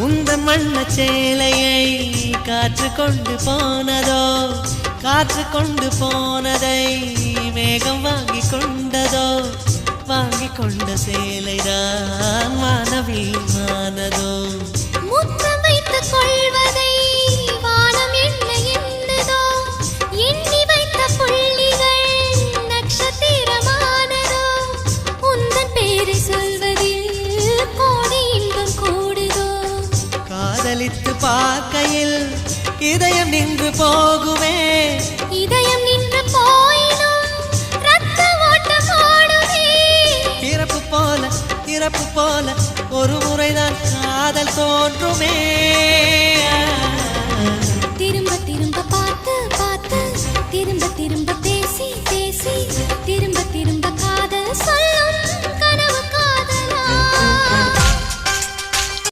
உந்தன் வண்ண சேலையை காற்று கொண்டு போனதோ, காற்று கொண்டு போனதை மேகம் வாங்கி கொண்டதோ, வாங்கி கொண்ட சேலைதான் வானவில்மானதோ. முத்தம் வைத்துக் கொள்வதை வானம் என்ன என்னதோ, எண்ணி வைத்த புள்ளிகள் நட்சத்திரமானதோ, உந்தன் பேரை சொல்வதில் கோடி இன்பம் கூடுதோ. காதலித்து பார்க்கையில் இதயம் நின்று போகுமே, இதயம் நின்று போயினும் ரத்த ஓட்டம் ஓடுமே. பிறப்பு போல இறப்பு போல ஒரு முறைதான் காதல் தோன்றுமே. திரும்ப திரும்ப பார்த்து பார்த்து, திரும்ப திரும்ப பேசி பேசி, திரும்ப திரும்ப காதல் சொல்ல